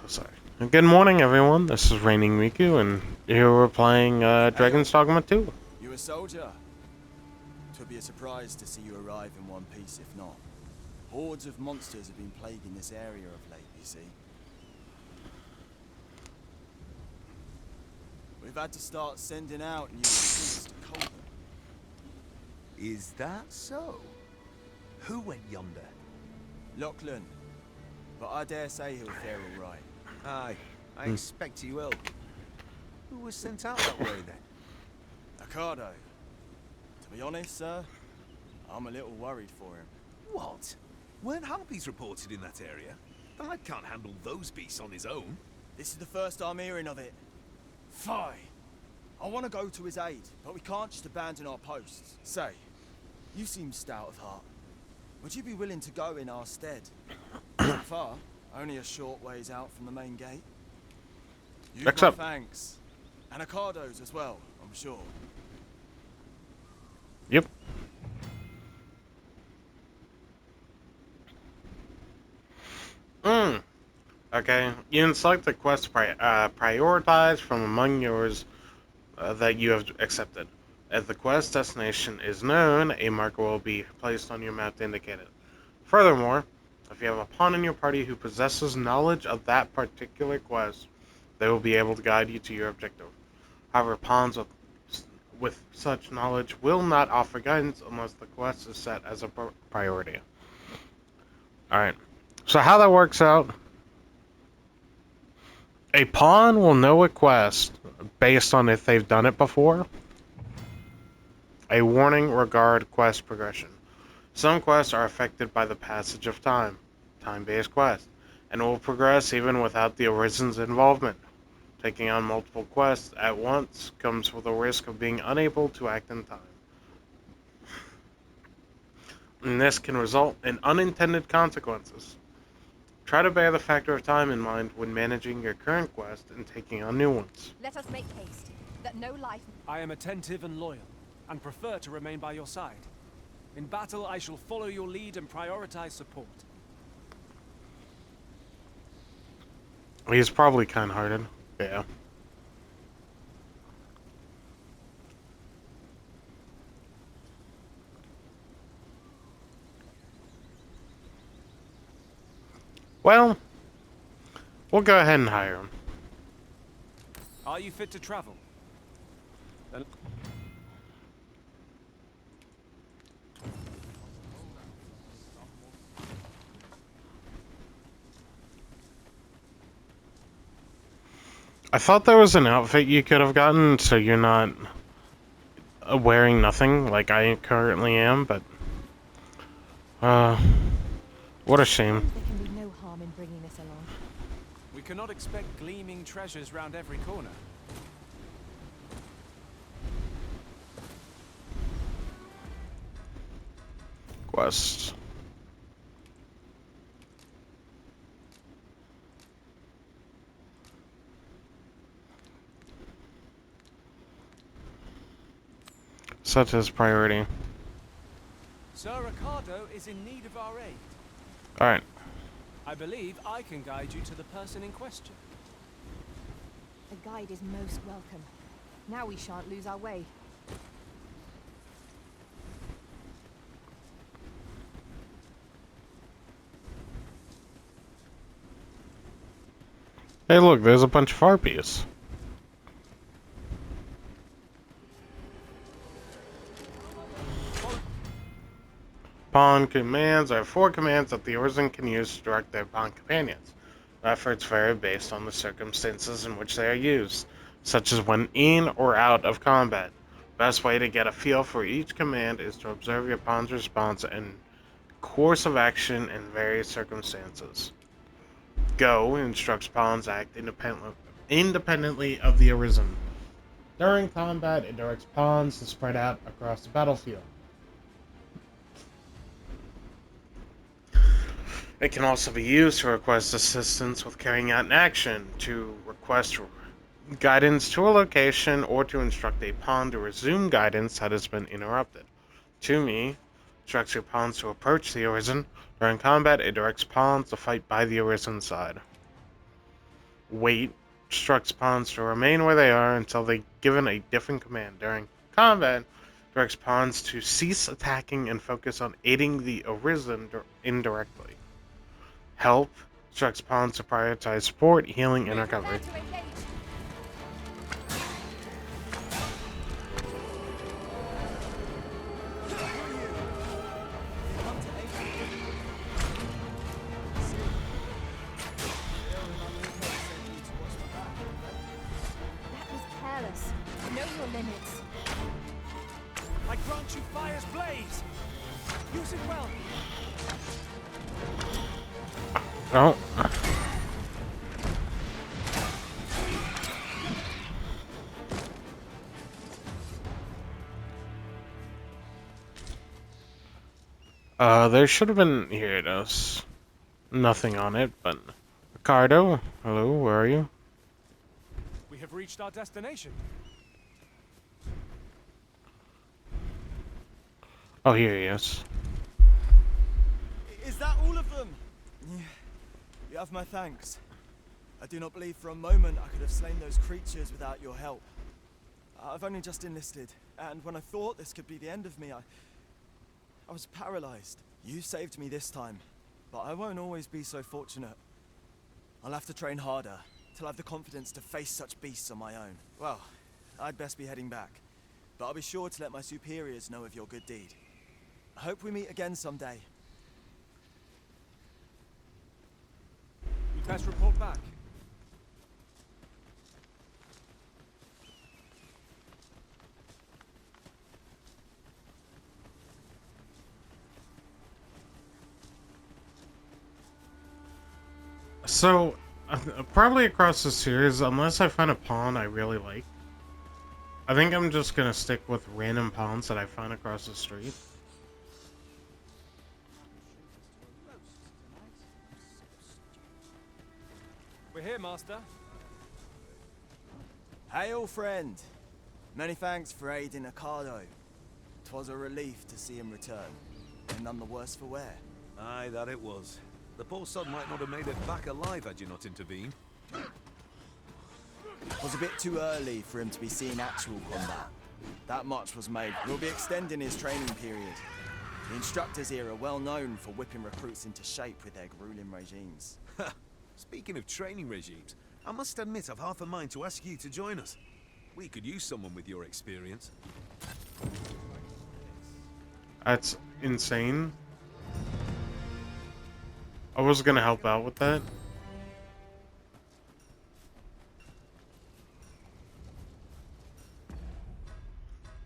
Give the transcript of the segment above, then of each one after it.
Sorry. Good morning, everyone. This is Raining Miku, and here we're playing Dragon's Dogma 2. You a soldier? Twould be a surprise to see you arrive in one piece, if not. Hordes of monsters have been plaguing this area of late, you see. We've had to start sending out new recruits to cull them. Is that so? Who went yonder? Lachlan. But I dare say he'll fare all right. Aye, I expect he will. Who was sent out that way then? Ricardo. To be honest, sir, I'm a little worried for him. What? Weren't harpies reported in that area? The lad can't handle those beasts on his own. This is the first I'm hearing of it. Fie. I want to go to his aid, but we can't just abandon our posts. Say, you seem stout of heart. Would you be willing to go in our stead? Not far, only a short ways out from the main gate. Use my thanks. And Ricardo's as well, I'm sure. Yep. Okay, you can select the quest prioritized from among yours that you have accepted. If the quest destination is known, a marker will be placed on your map to indicate it. Furthermore, if you have a pawn in your party who possesses knowledge of that particular quest, they will be able to guide you to your objective. However, pawns with such knowledge will not offer guidance unless the quest is set as a priority. Alright, so how that works out, a pawn will know a quest based on if they've done it before. A warning regard quest progression. Some quests are affected by the passage of time, time-based quests, and will progress even without the Arisen's involvement. Taking on multiple quests at once comes with a risk of being unable to act in time. And this can result in unintended consequences. Try to bear the factor of time in mind when managing your current quest and taking on new ones. Let us make haste, that no life... I am attentive and loyal, and prefer to remain by your side. In battle, I shall follow your lead and prioritize support. He's probably kind-hearted. Yeah. Well, we'll go ahead and hire him. Are you fit to travel? Then... I thought there was an outfit you could have gotten so you're not wearing nothing like I currently am, but what a shame. There can be no harm in bringing this along. We cannot expect gleaming treasures round every corner. Quest. Such as priority. Sir Ricardo is in need of our aid. Alright. I believe I can guide you to the person in question. A guide is most welcome. Now we shan't lose our way. Hey look, there's a bunch of harpies. Pawn commands are 4 commands that the Arisen can use to direct their pawn companions. The efforts vary based on the circumstances in which they are used, such as when in or out of combat. Best way to get a feel for each command is to observe your pawn's response and course of action in various circumstances. Go instructs pawns act independently of the Arisen. During combat, it directs pawns to spread out across the battlefield. It can also be used to request assistance with carrying out an action, to request guidance to a location, or to instruct a pawn to resume guidance that has been interrupted. To me, instructs your pawns to approach the Arisen. During combat, it directs pawns to fight by the Arisen side. wait, instructs pawns to remain where they are until they're given a different command. During combat, directs pawns to cease attacking and focus on aiding the Arisen indirectly. Help instructs pawns to prioritize support, healing, and recovery. Prepare to engage. Come to aid. See, Bill and Enrico sent you to watch my back. That was careless. Know your limits. I grant you fire's blaze! Use it well! Oh. There should have been... Here it is. Nothing on it, but... Ricardo? Hello, where are you? We have reached our destination. Oh, here he is. Is that all of them? Yeah. You have my thanks. I do not believe for a moment I could have slain those creatures without your help. I've only just enlisted, and when I thought this could be the end of me, I was paralyzed. You saved me this time, but I won't always be so fortunate. I'll have to train harder, till I have the confidence to face such beasts on my own. Well, I'd best be heading back, but I'll be sure to let my superiors know of your good deed. I hope we meet again someday. We'd best report back. So, probably across the series, unless I find a pawn I really like, I think I'm just gonna stick with random pawns that I find across the street. We're here, Master. Hail, friend. Many thanks for aiding Ricardo. 'Twas a relief to see him return, and none the worse for wear. Aye, that it was. The poor sod might not have made it back alive had you not intervened. Was a bit too early for him to be seeing actual combat. That much was made. We'll be extending his training period. The instructors here are well known for whipping recruits into shape with their grueling regimes. Speaking of training regimes, I must admit I've half a mind to ask you to join us. We could use someone with your experience. That's insane. I was gonna help out with that.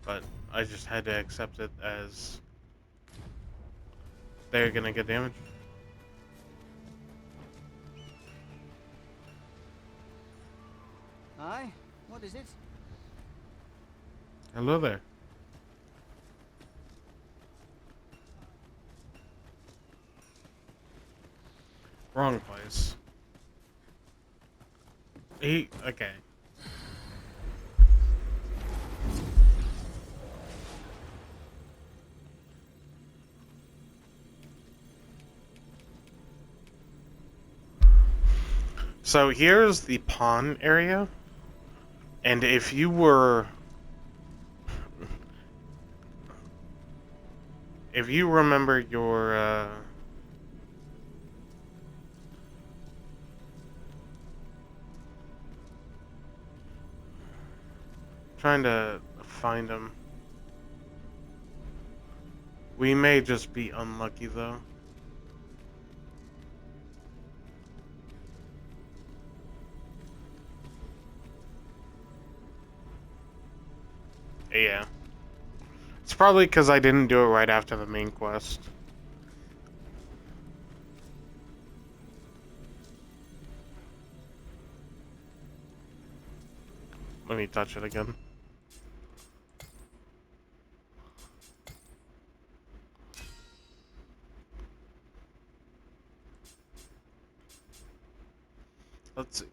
But I just had to accept it as they're gonna get damaged. Aye? What is it? Hello there. Wrong place. Okay. So here's the pawn area, and if you remember your trying to find him. We may just be unlucky though. Yeah. It's probably because I didn't do it right after the main quest. Let me touch it again. Let's see.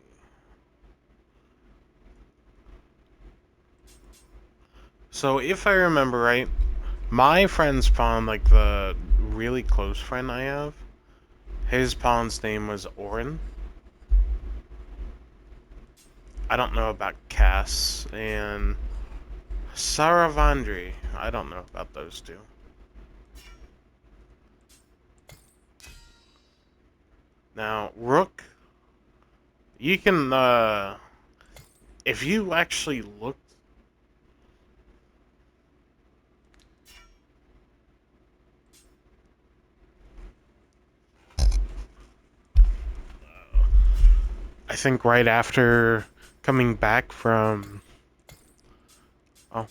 So if I remember right, my friend's pawn, like the really close friend I have, his pawn's name was Orin. I don't know about Cass and Saravandri. I don't know about those two. Now, Rook, you can, if you actually looked, I think right after coming back from, oh,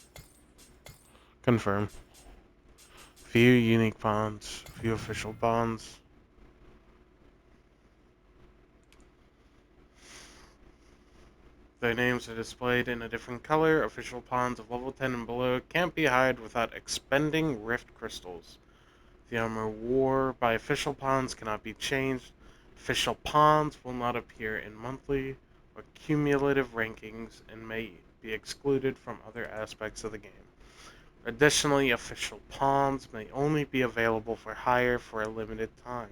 confirm, few unique bonds, few official bonds. Their names are displayed in a different color. Official pawns of level 10 and below can't be hired without expending rift crystals. The armor wore by official pawns cannot be changed. Official pawns will not appear in monthly or cumulative rankings and may be excluded from other aspects of the game. Additionally, official pawns may only be available for hire for a limited time.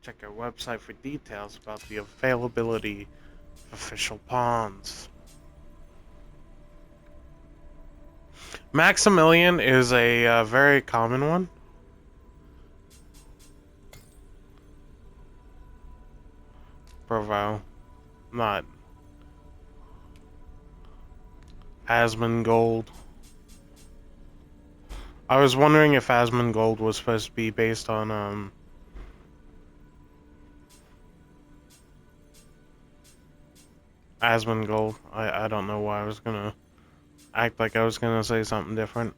Check our website for details about the availability of official pawns. Maximilian is a very common one. Profile, not Asmongold. I was wondering if Asmongold was supposed to be based on Asmongold. I don't know why I was gonna act like I was gonna say something different.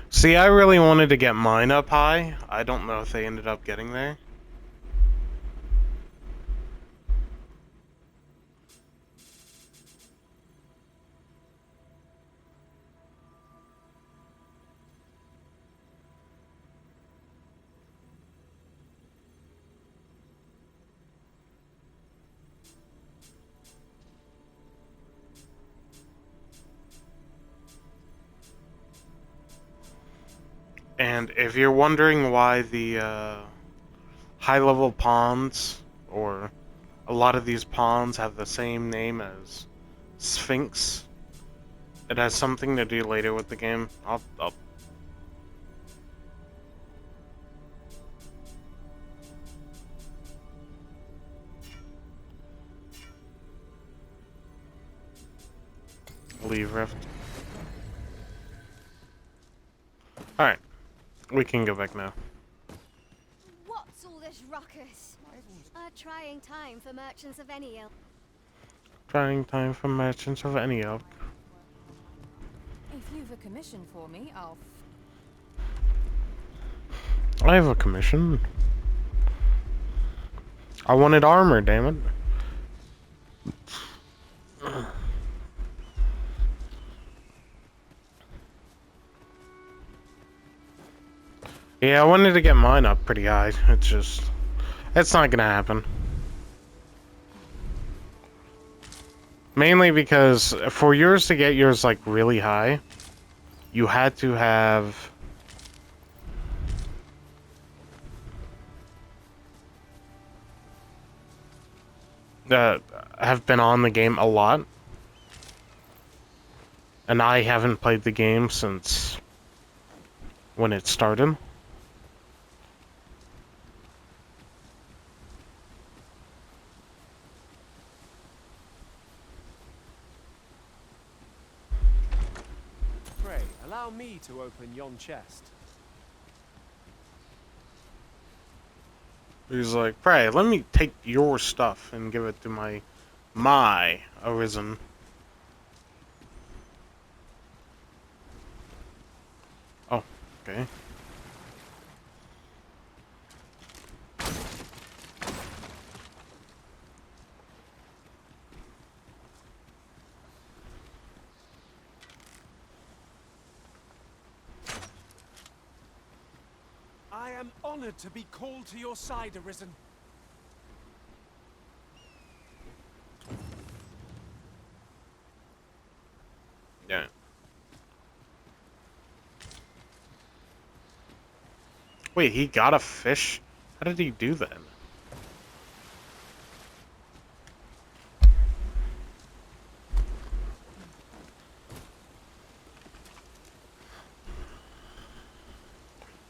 See, I really wanted to get mine up high. I don't know if they ended up getting there. And if you're wondering why the high-level pawns, or a lot of these pawns have the same name as Sphinx, it has something to do later with the game. I'll leave Rift. Alright, we can go back now. What's all this ruckus? A trying time for merchants of any ilk. Trying time for merchants of any ilk. If you've a commission for me, I'll... I have a commission. I wanted armor, damn it. Yeah, I wanted to get mine up pretty high. It's not gonna happen. Mainly because for yours to get yours like really high, you had to have been on the game a lot. And I haven't played the game since when it started. Pray, allow me to open yon chest. He's like, pray, let me take your stuff and give it to my Arisen. Oh, okay. am honored to be called to your side, Arisen. Yeah. Wait, he got a fish? How did he do that?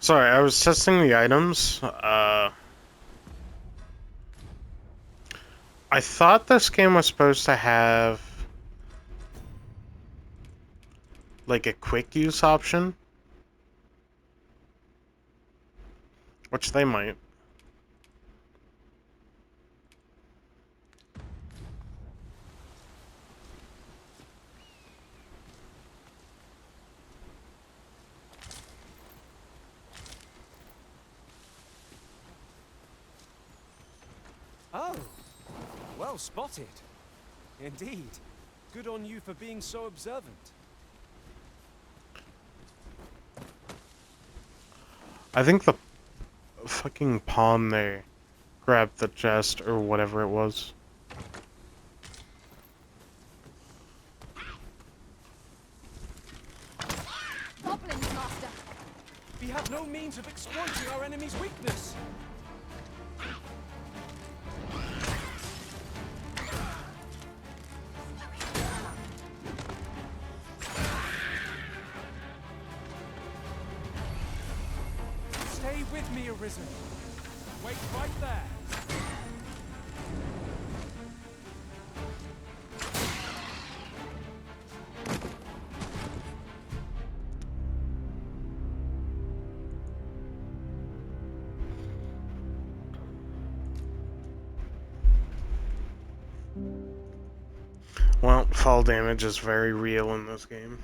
Sorry, I was testing the items. I thought this game was supposed to have like a quick use option, which they might. Oh, well spotted. Indeed. Good on you for being so observant. I think the fucking pawn there grabbed the chest or whatever it was. Goblins, Master! We have no means of exploiting our enemy's weakness. Stay with me, Arisen. Wait right there. Well, fall damage is very real in this game.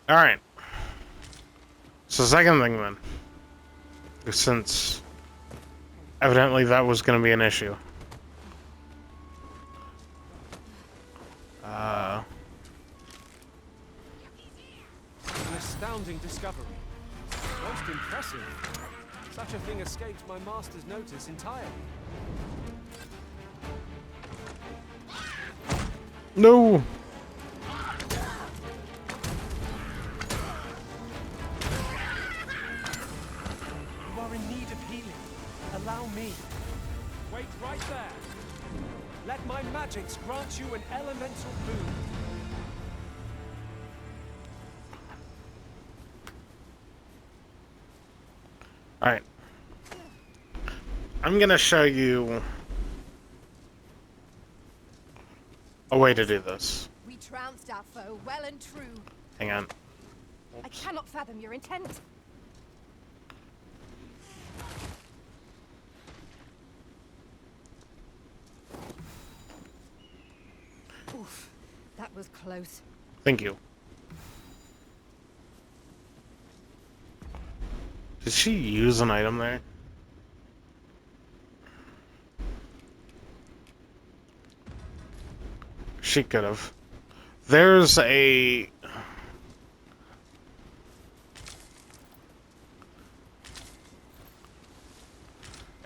Alright. So second thing then. Since evidently that was going to be an issue. An astounding discovery. Most impressive. Such a thing escaped my master's notice entirely. No! You are in need of healing. Allow me. Wait right there. Let my magics grant you an elemental boon. Alright. I'm gonna show you a way to do this. We trounced our foe, well and true. Hang on. I cannot fathom your intent. Oof, that was close. Thank you. Did she use an item there? She could have. There's a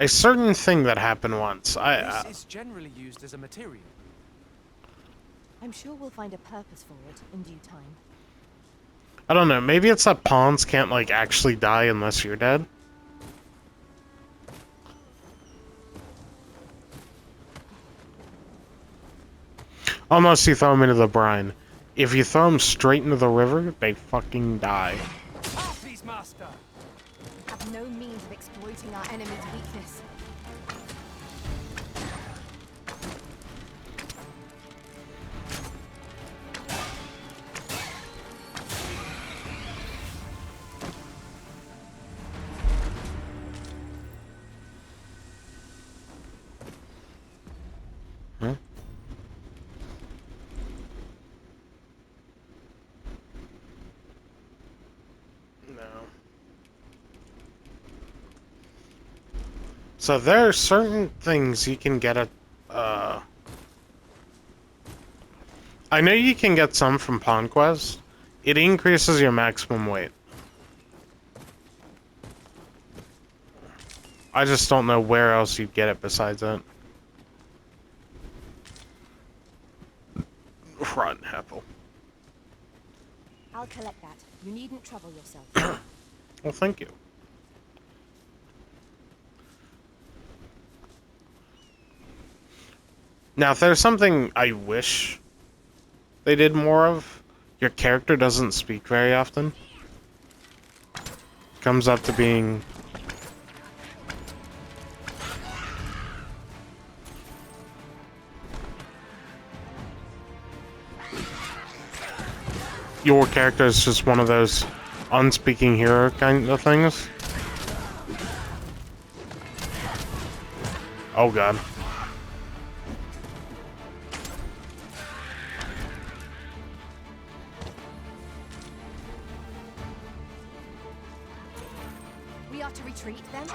certain thing that happened once. This is generally used as a material. I'm sure we'll find a purpose for it in due time. I don't know. Maybe it's that pawns can't like actually die unless you're dead. Unless you throw them into the brine. If you throw them straight into the river, they fucking die. Harpies, Master! We have no means of exploiting our enemy's weakness. Huh? No. So there are certain things you can get at, I know you can get some from Pawn Quest. It increases your maximum weight. I just don't know where else you'd get it besides that. Rotten apple. I'll collect that. You needn't trouble yourself. Well, thank you. Now, if there's something I wish they did more of, your character doesn't speak very often. Comes up to being... Your character is just one of those unspeaking hero kind of things. Oh god. We are to retreat then?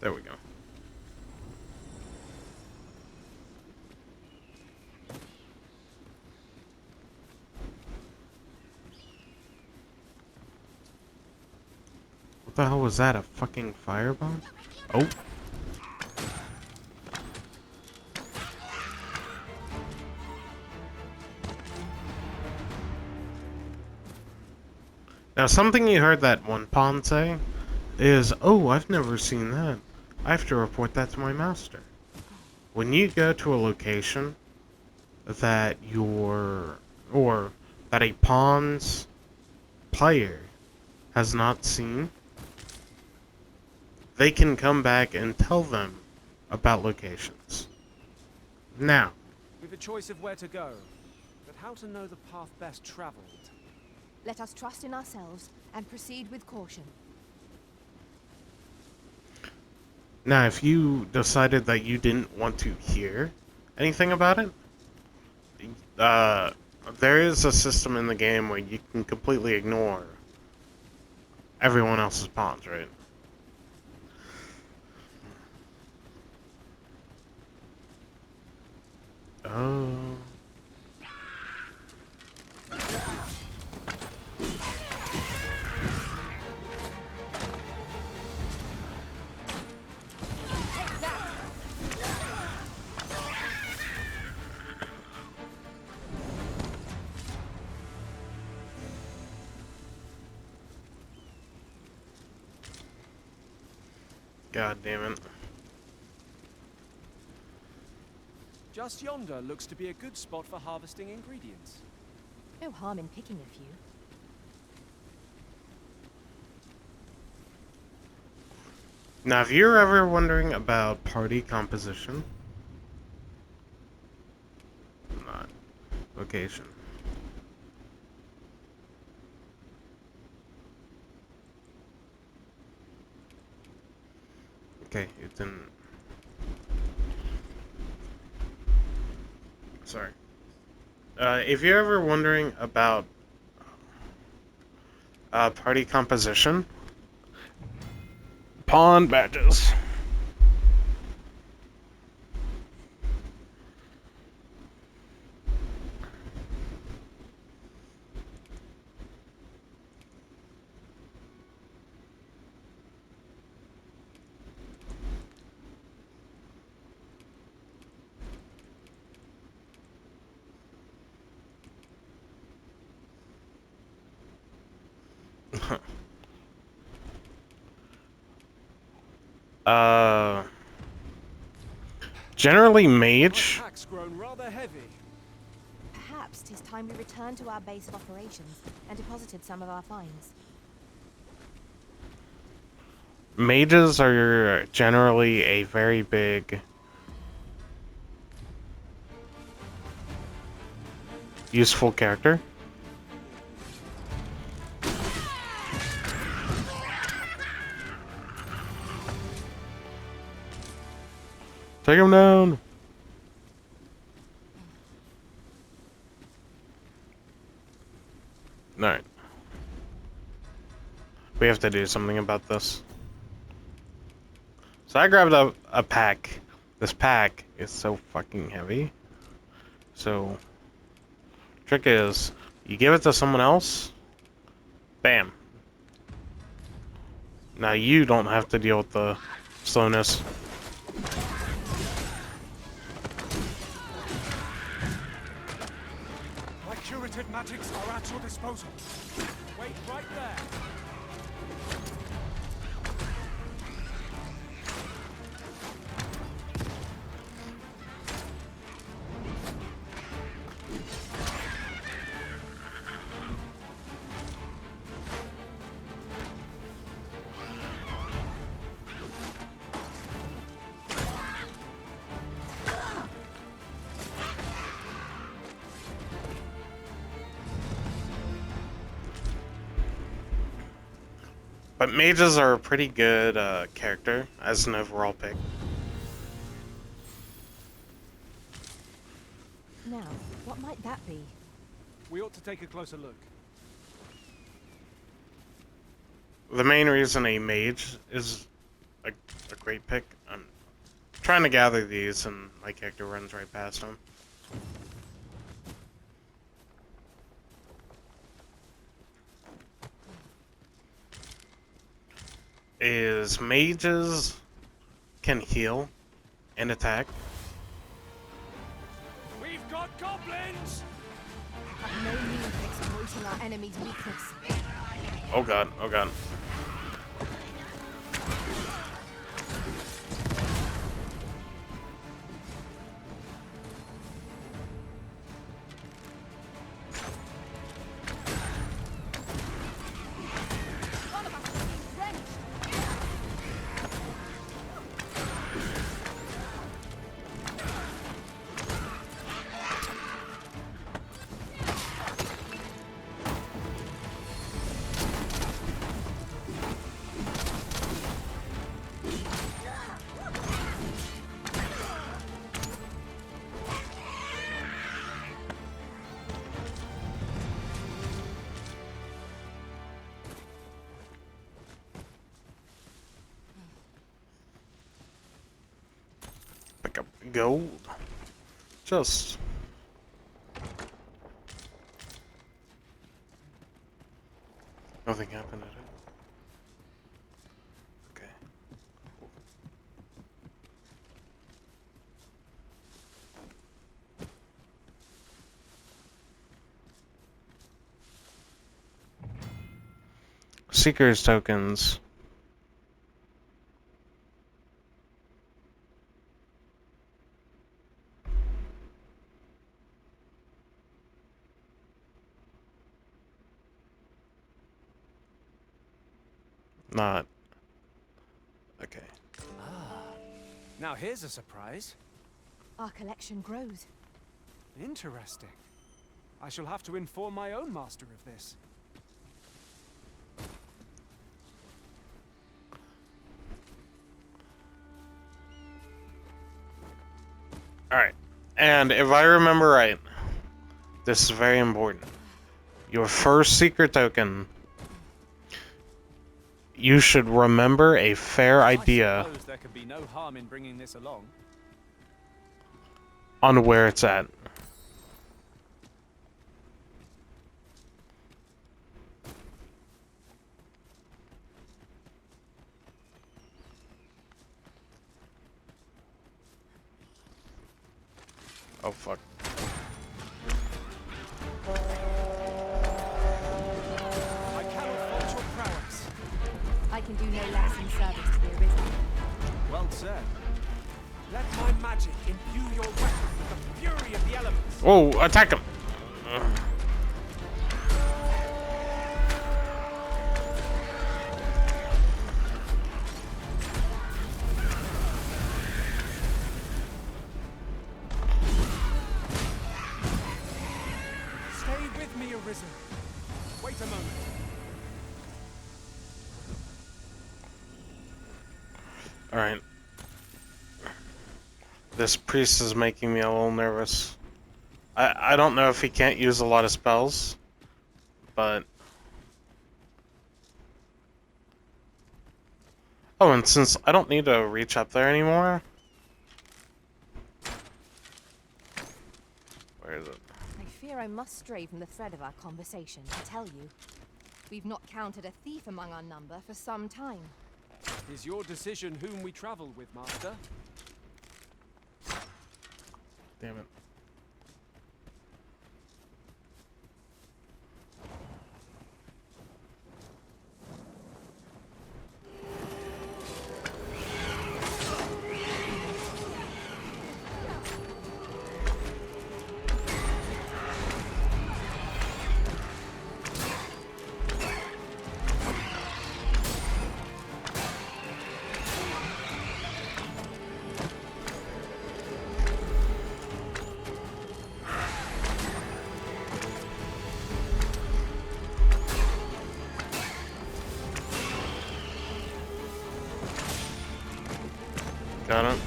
There we go. What the hell was that? A fucking firebomb? Oh. Now, something you heard that one pawn say is, oh, I've never seen that. I have to report that to my master. When you go to a location that that a pawn's player has not seen, they can come back and tell them about locations. Now, We've a choice of where to go, but how to know the path best traveled? Let us trust in ourselves and proceed with caution. now, if you decided that you didn't want to hear anything about it, there is a system in the game where you can completely ignore everyone else's pawns, right? Oh. God damn it. Just yonder looks to be a good spot for harvesting ingredients. No harm in picking a few. Now, if you're ever wondering about party composition, not location. Okay, it didn't. Sorry. If you're ever wondering about party composition, pawn badges. uh, Generally mage. My pack's grown rather heavy. Perhaps 'tis time we returned to our base of operations and deposited some of our finds. Mages are generally a very big useful character. Take him down. Alright. We have to do something about this. So I grabbed a pack. This pack is so fucking heavy. So, trick is, you give it to someone else, bam. Now you don't have to deal with the slowness. My curative magics are at your disposal. Wait right there. But mages are a pretty good character as an overall pick. Now, what might that be? We ought to take a closer look. The main reason a mage is a great pick, I'm trying to gather these and my character runs right past them. Is mages can heal and attack. We've got goblins! Have no need of exploiting our enemy's weakness. Oh god, oh god. Pick up gold. Just nothing happened at it. Okay. Seekers tokens. Not. Okay. Now here's a surprise. Our collection grows. Interesting. I shall have to inform my own master of this. Alright. And if I remember right, this is very important. Your first secret token, you should remember a fair idea I suppose there could be no harm in bringing this along. on where it's at. Oh fuck. I cannot fault your prowess. I can do no less in service to the Arisen. Well said. Let my magic imbue your weapon with the fury of the elements. Whoa, attack him! Stay with me, Arisen. Wait a moment. Alright. This priest is making me a little nervous. I don't know if he can't use a lot of spells, but... Oh, and since I don't need to reach up there anymore... Where is it? I fear I must stray from the thread of our conversation to tell you. We've not counted a thief among our number for some time. Is your decision whom we travel with, Master? Damn it. Got it.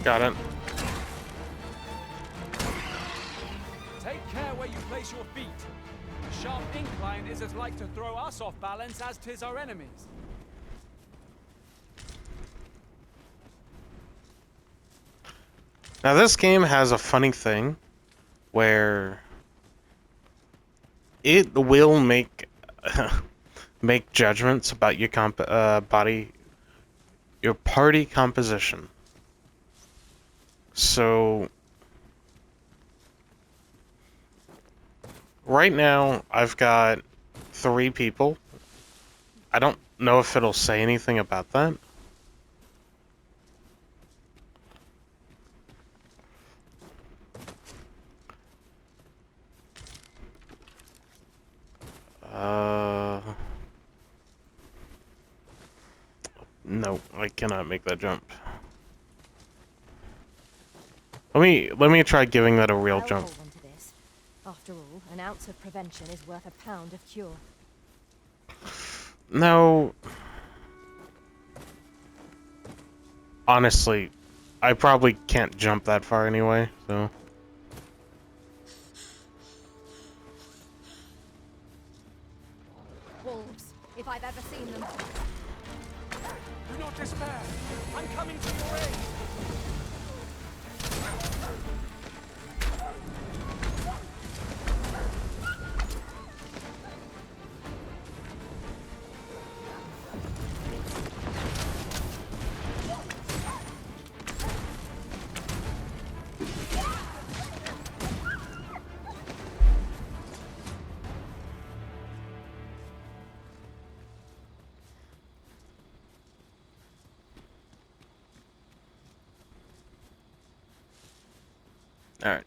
Got it. Take care where you place your feet. The sharp incline is as like to throw us off balance as 'tis our enemies. Now this game has a funny thing where it will make make judgments about your your party composition. So right now I've got 3 people. I don't know if it'll say anything about that. No, I cannot make that jump. Let me try giving that a real I'll jump. hold on to this. After all, an ounce of prevention is worth a pound of cure. No. Honestly, I probably can't jump that far anyway, so... Wolves, if I've ever seen them. Do not despair. I'm coming to your aid. Alright.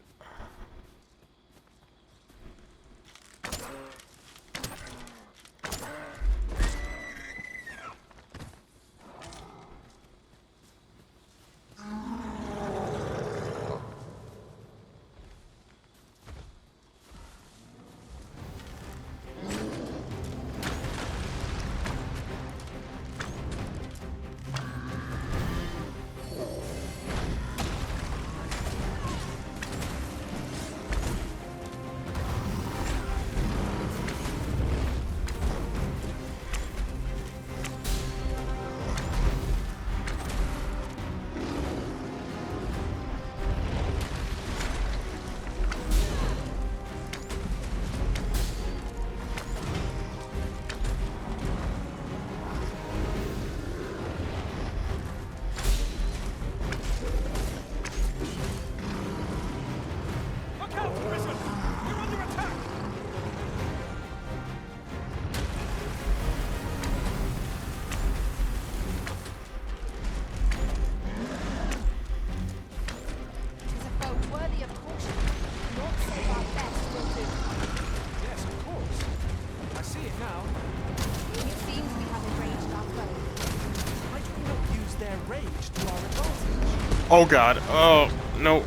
Look out, prison! You're under attack! Tis a foe worthy of caution. Not save our best will do. Yes, of course. I see it now. It seems we have enraged our foe. Why do we not use their rage to our advantage? Oh god. Oh, no.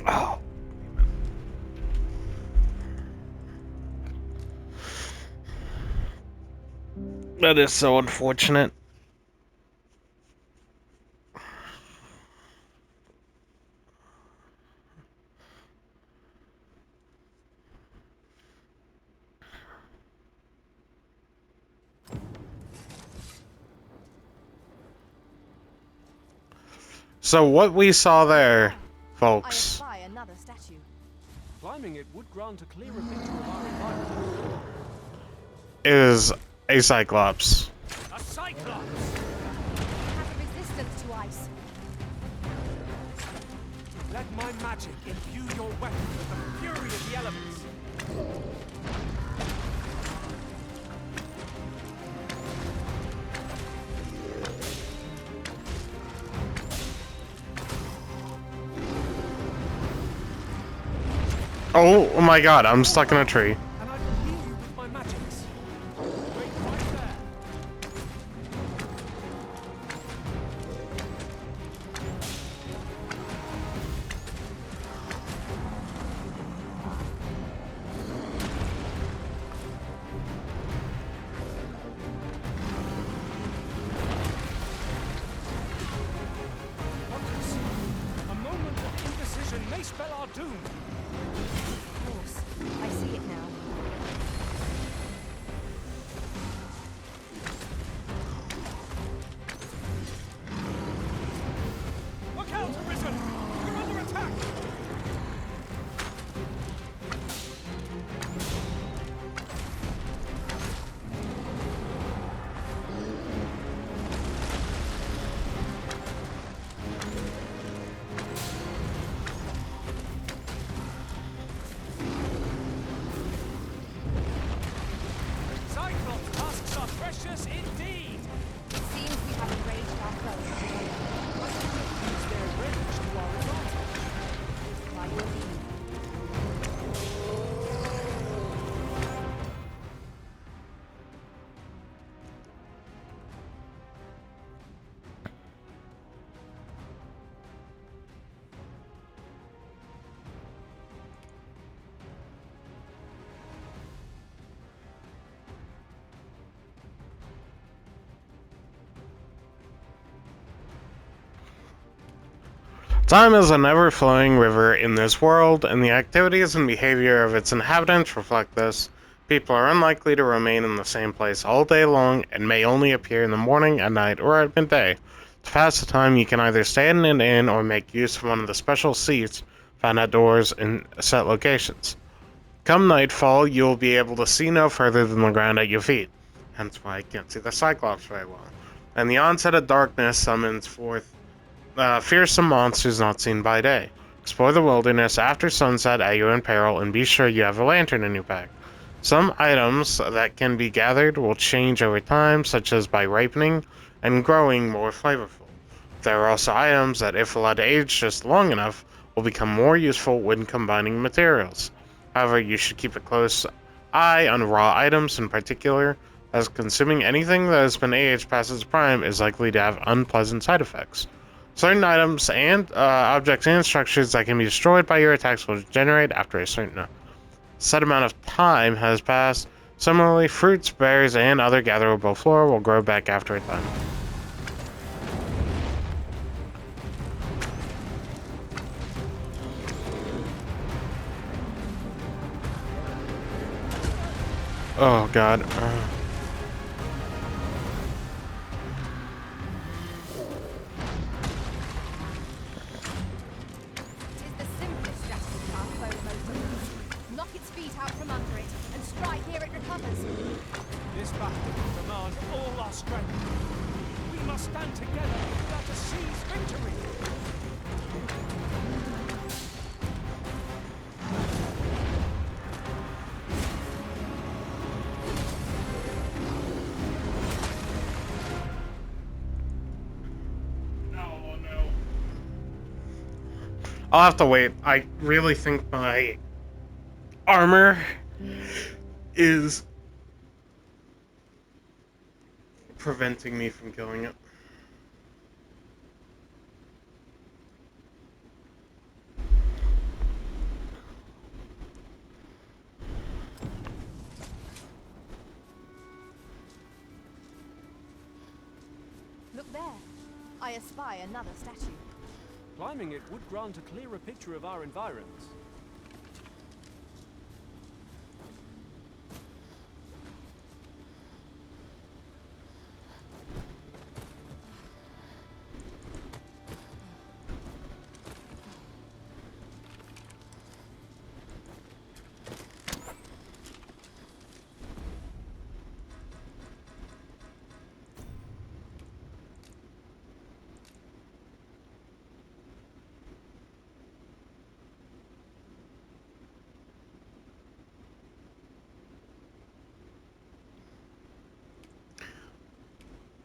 Oh. That is so unfortunate. So what we saw there, I folks, spy another statue. Climbing it would grant a clearer picture of our environment. is a Cyclops. A Cyclops! Have a resistance to ice. Let my magic imbue your weapon with the fury of the elements. Oh my god, I'm stuck in a tree. And I will heal you with my magics. Wait right there. Marcus, a moment of indecision may spell our doom. Of course. I see it now. Look out, Arisen! We're under attack! Cyclops tusks are precious indeed! It seems we have enraged our foes. I think we'll use their rage to our advantage. By your leave. Time is an ever-flowing river in this world, and the activities and behavior of its inhabitants reflect this. People are unlikely to remain in the same place all day long, and may only appear in the morning, at night, or at midday. To pass the time, you can either stay in an inn or make use of one of the special seats found at doors in set locations. Come nightfall, you will be able to see no further than the ground at your feet, hence why I can't see the Cyclops very well. And the onset of darkness summons forth fearsome monsters not seen by day. Explore the wilderness after sunset at your own peril, and be sure you have a lantern in your pack. Some items that can be gathered will change over time, such as by ripening and growing more flavorful. There are also items that, if allowed to age just long enough, will become more useful when combining materials. However, you should keep a close eye on raw items in particular, as consuming anything that has been aged past its prime is likely to have unpleasant side effects. Certain items and objects and structures that can be destroyed by your attacks will generate after a certain set amount of time has passed. Similarly, fruits, berries, and other gatherable flora will grow back after a time. Oh god. It is the simplest strategy to our foe most of us. Knock its feet out from under it, and strike ere it recovers. This battle will demand all our strength. We must stand together if we are to seize victory. I'll have to wait. I really think my armor is preventing me from killing it. Look there. I espy another statue. Climbing it would grant a clearer picture of our environs.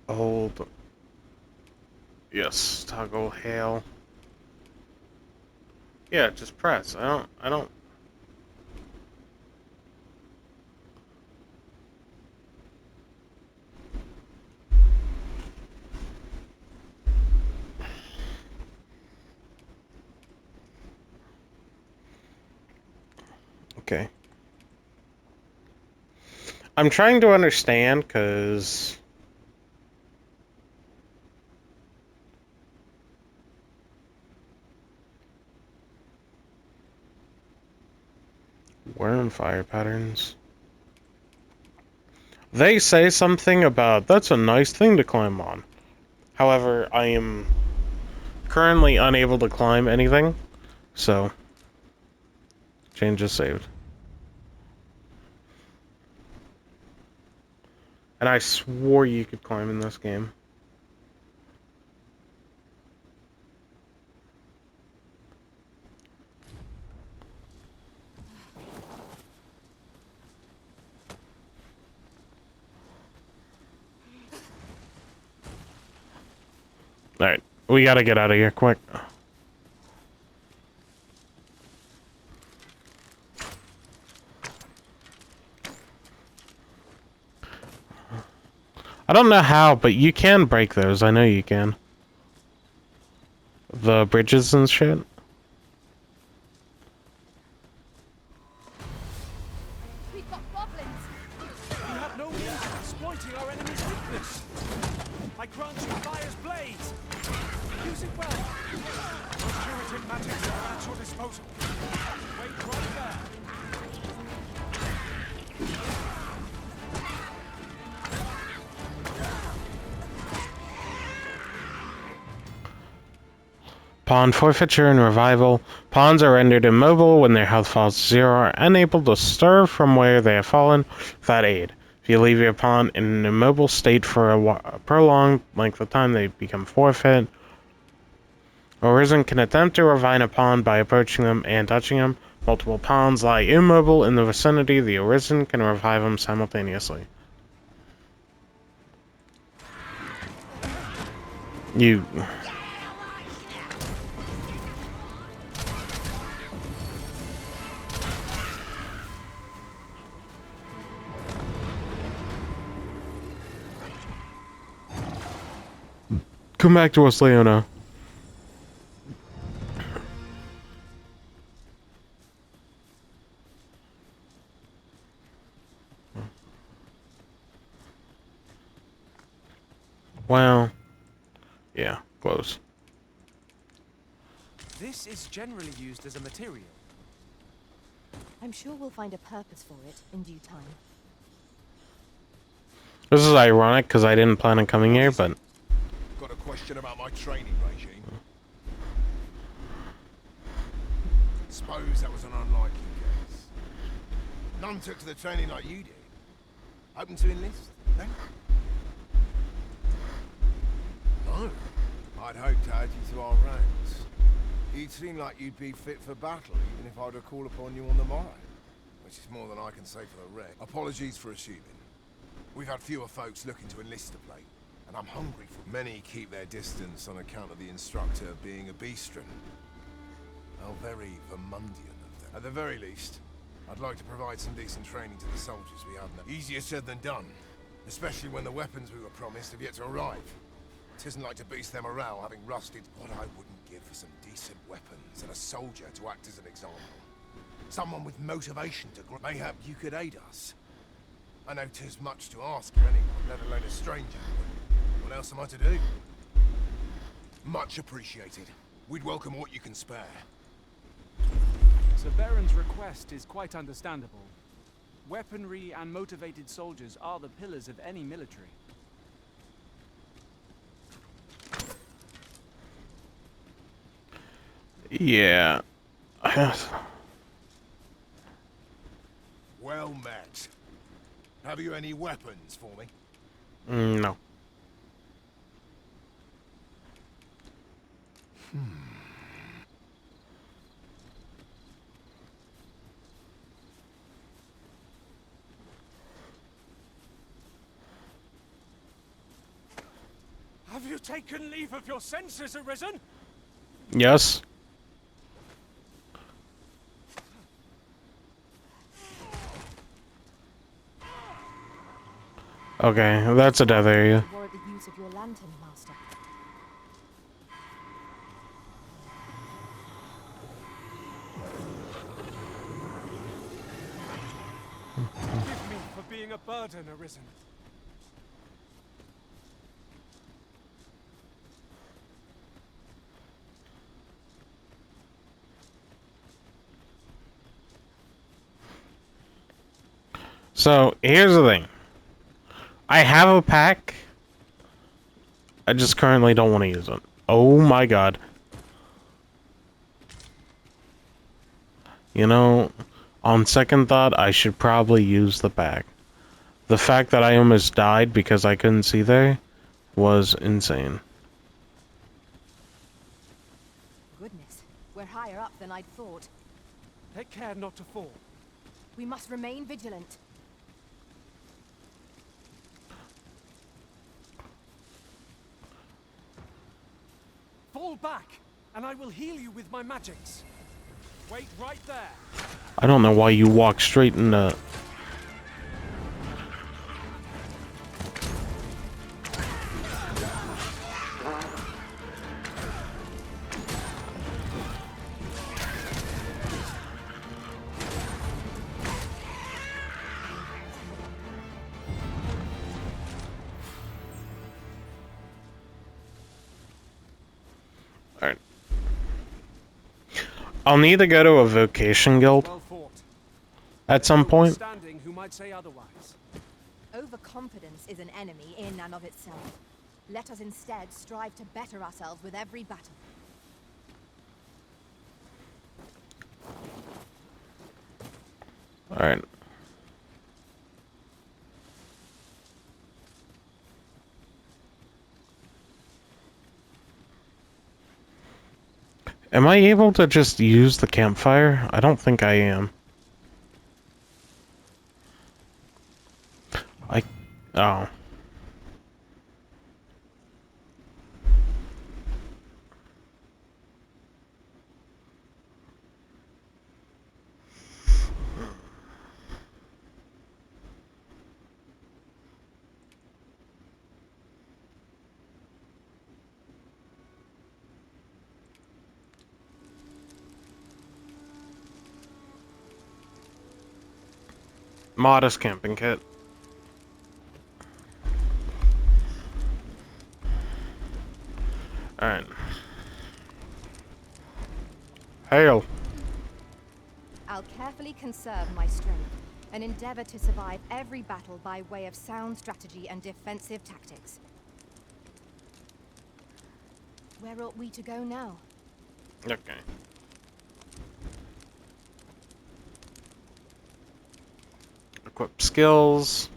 Hold. Yes, toggle hail. Yeah, just press. I don't. Okay. I'm trying to understand, because... Worm fire patterns. They say something about, that's a nice thing to climb on. However, I am currently unable to climb anything, so... Change is saved. And I swore you could climb in this game. Alright, we gotta get out of here, quick. I don't know how, but you can break those. I know you can. The bridges and shit. We've got goblins. You have no means of exploiting our enemy's weakness. I grant you fire's blaze. Use it well. Curative magics are at your disposal. Wait right there. Pawn forfeiture and revival. Pawns are rendered immobile when their health falls to 0, are unable to stir from where they have fallen without aid. If you leave your pawn in an immobile state for a prolonged length of time, they become forfeit. Arisen can attempt to revive a pawn by approaching them and touching them. Multiple pawns lie immobile in the vicinity. The Arisen can revive them simultaneously. You... Come back to us, Leona. Well, yeah, close. This is generally used as a material. I'm sure we'll find a purpose for it in due time. This is ironic because I didn't plan on coming here, but... Got a question about my training regime. Suppose that was an unlikely case. None took to the training like you did. Open to enlist, then? No. I'd hoped to add you to our ranks. You'd seem like you'd be fit for battle, even if I were to call upon you on the morrow. Which is more than I can say for the wreck. Apologies for assuming. We've had fewer folks looking to enlist of late, and I'm hungry for... Many keep their distance on account of the instructor being a beastren. How very Vermundian of them. At the very least, I'd like to provide some decent training to the soldiers we have now. Easier said than done, especially when the weapons we were promised have yet to arrive. It isn't like to boost their morale having rusted what I wouldn't give for some decent weapons and a soldier to act as an example. Someone with motivation to grow. Mayhap you could aid us. I know 'tis much to ask for anyone, let alone a stranger. What else us something to do. Much appreciated. We'd welcome what you can spare. Sir Baron's request is quite understandable. Weaponry and motivated soldiers are the pillars of any military. Yeah. Well met. Have you any weapons for me? No. Have you taken leave of your senses, Arisen? Yes. Okay, that's a death area. Warrant the use of your lantern, Master. Forgive me for being a burden, Arisen. So, here's the thing. I have a pack. I just currently don't want to use it. Oh my god. You know, on second thought, I should probably use the pack. The fact that I almost died because I couldn't see there was insane. Goodness, we're higher up than I'd thought. Take care not to fall. We must remain vigilant. Fall back, and I will heal you with my magics. Wait right there. I don't know why you walk straight into... Alright. I'll need to go to a vocation guild Well fought. at some point. Standing who might say otherwise. Overconfidence is an enemy in and of itself. Let us instead strive to better ourselves with every battle. Alright. Am I able to just use the campfire? I don't think I am. Oh. Modest camping kit. Alright. Hail. I'll carefully conserve my strength and endeavor to survive every battle by way of sound strategy and defensive tactics. Where ought we to go now? Okay. Equip skills.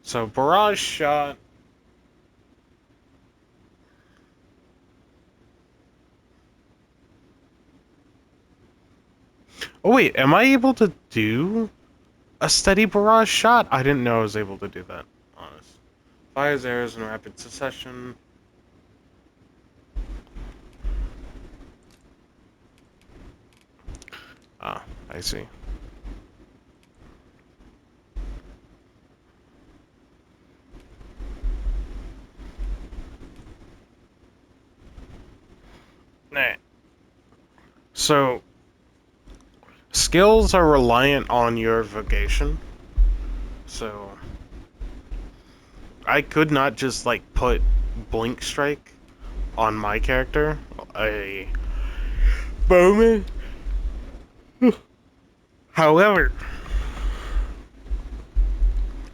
So, barrage shot. Oh wait, am I able to do a steady barrage shot? I didn't know I was able to do that. Honest. Fires arrows in rapid succession. Ah, I see. Nah. So, skills are reliant on your vocation. So, I could not just like put blink strike on my character, a bowman. However,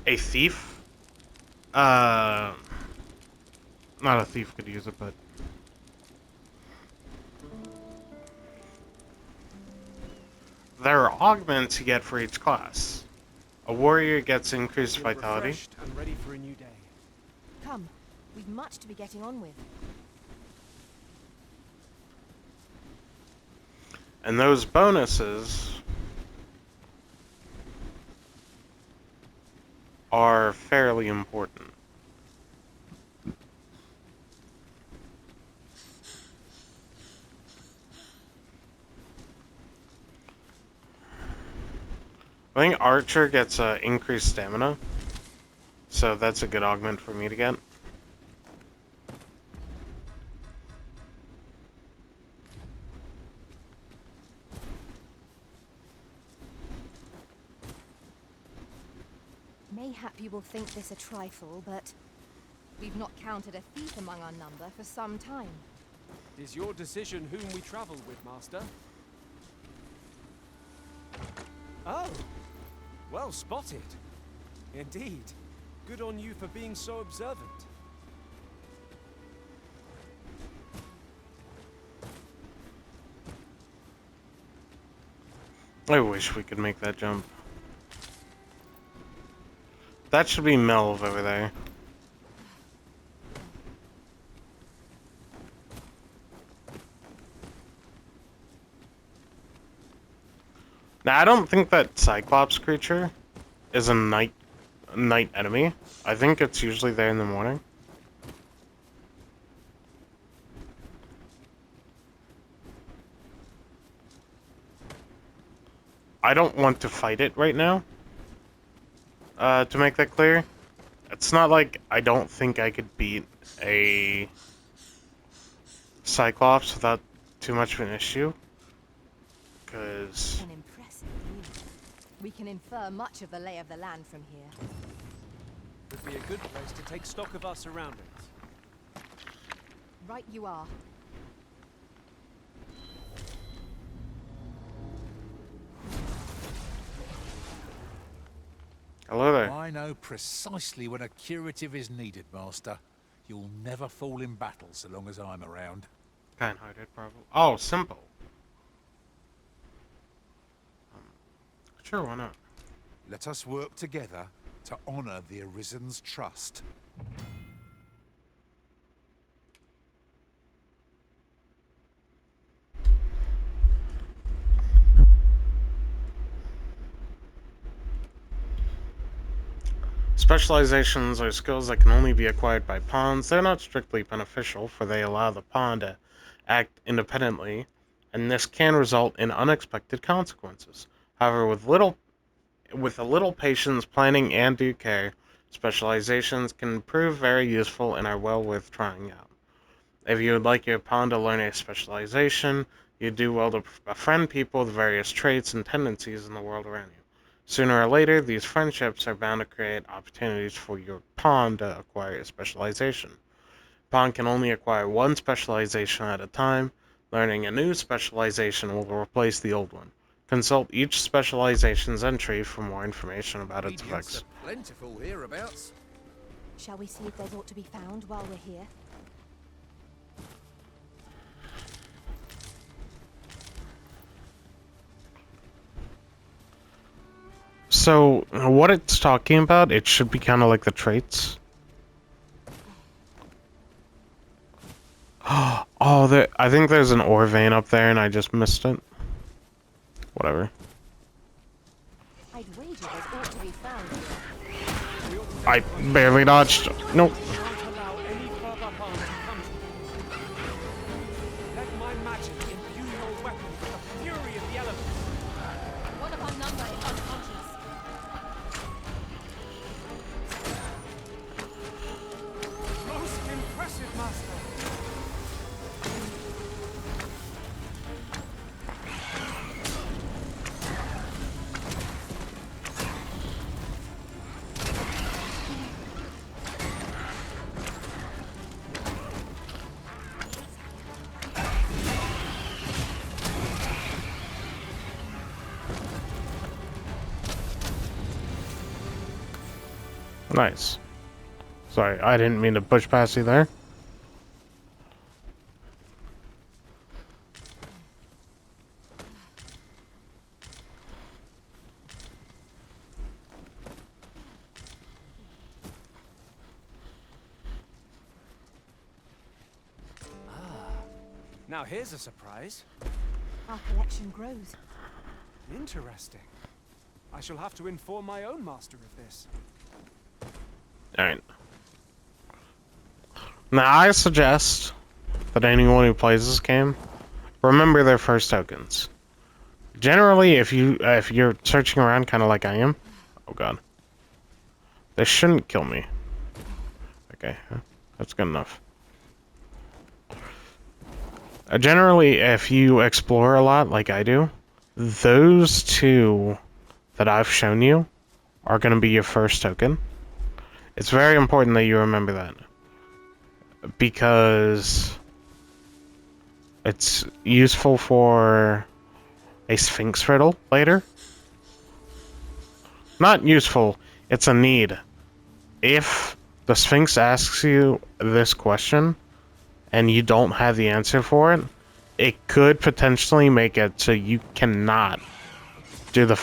a thief, uh, not a thief could use it, but there are augments you get for each class. A warrior gets increased Feel vitality. refreshed and ready for a new day. Come, we've much to be getting on with. And those bonuses are fairly important. I think Archer gets increased stamina, so that's a good augment for me to get. Mayhap you will think this a trifle, but we've not counted a thief among our number for some time. It is your decision whom we travel with, Master. Oh, well spotted. Indeed. Good on you for being so observant. I wish we could make that jump. That should be Melv over there. Now, I don't think that Cyclops creature is a night enemy. I think it's usually there in the morning. I don't want to fight it right now. To make that clear, it's not like I don't think I could beat a Cyclops without too much of an issue. Because An impressive view. We can infer much of the lay of the land from here. Would be a good place to take stock of our surroundings. Right you are. hello there. I know precisely when a curative is needed, Master. You'll never fall in battle so long as I'm around. Kind-hearted, probably. Oh, simple. Sure, why not? Let us work together to honor the Arisen's trust. Specializations are skills that can only be acquired by pawns. They're not strictly beneficial, for they allow the pawn to act independently, and this can result in unexpected consequences. However, with a little patience, planning, and due care, specializations can prove very useful and are well worth trying out. If you would like your pawn to learn a specialization, you do well to befriend people with various traits and tendencies in the world around you. Sooner or later, these friendships are bound to create opportunities for your pawn to acquire a specialization. Pawn can only acquire one specialization at a time. Learning a new specialization will replace the old one. Consult each specialization's entry for more information about its Ingredients effects. are plentiful hereabouts. Shall we see if there's aught to be found while we're here? So, what it's talking about, it should be kind of like the traits. Oh, I think there's an ore vein up there and I just missed it. Whatever. I'd wager there's aught to be found here. I barely dodged. Nope. We won't allow any further harm to come to you. Let my magic imbue your weapon with the fury of the elements. One of our number is unconscious. Most impressive, Master. Nice. Sorry, I didn't mean to push past you there. Now here's a surprise. Our collection grows. Interesting. I shall have to inform my own master of this. Alright. Now, I suggest that anyone who plays this game remember their first tokens. Generally, if you're searching around kind of like I am, oh god, they shouldn't kill me. Okay, that's good enough. Generally, if you explore a lot like I do, those two that I've shown you are going to be your first token. It's very important that you remember that, because it's useful for a Sphinx riddle later. Not useful, it's a need. If the Sphinx asks you this question and you don't have the answer for it, it could potentially make it so you cannot do the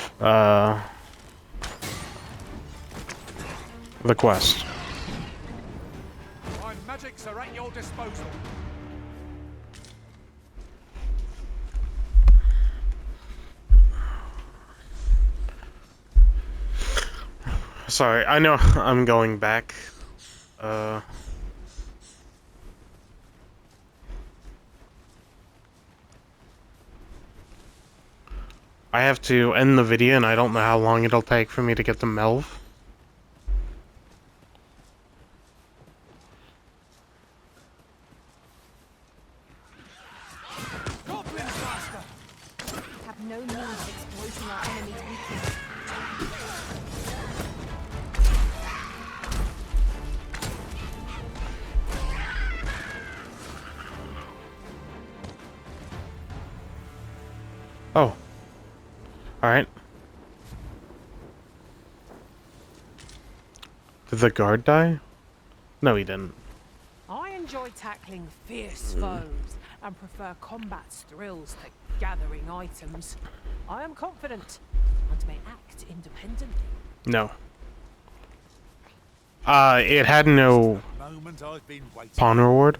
quest. My magics are at your disposal. Sorry, I know I'm going back. I have to end the video, and I don't know how long it'll take for me to get to Melv. Have no means of exploiting our enemy's weakness. Oh. Alright. Did the guard die? No, he didn't. I enjoy tackling fierce foes and prefer combat's thrills to gathering items. I am confident and may act independently. No. It had no Moment I've been waiting. pawn reward.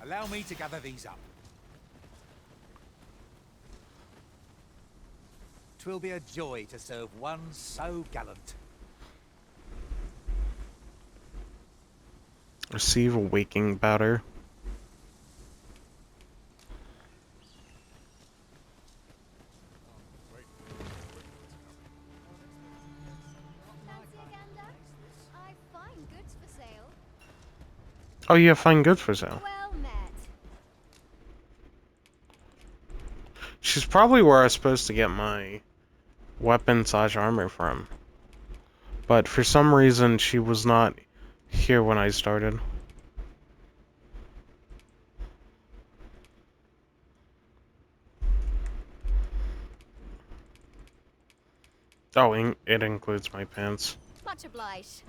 Allow me to gather these up. 'Twill be a joy to serve one so gallant. Receive a waking powder. Fancy a gander? I find goods for sale. Oh, you have fine goods for sale. Well met. She's probably where I was supposed to get my weapon/armor from. But for some reason, she was not here when I started. Oh, it includes my pants. Much obliged.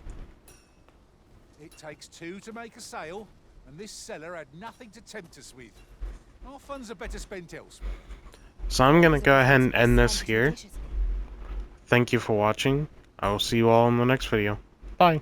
It takes two to make a sale, and this seller had nothing to tempt us with. Our funds are better spent elsewhere. So I'm gonna go ahead and end this here. Thank you for watching. I will see you all in the next video. Bye.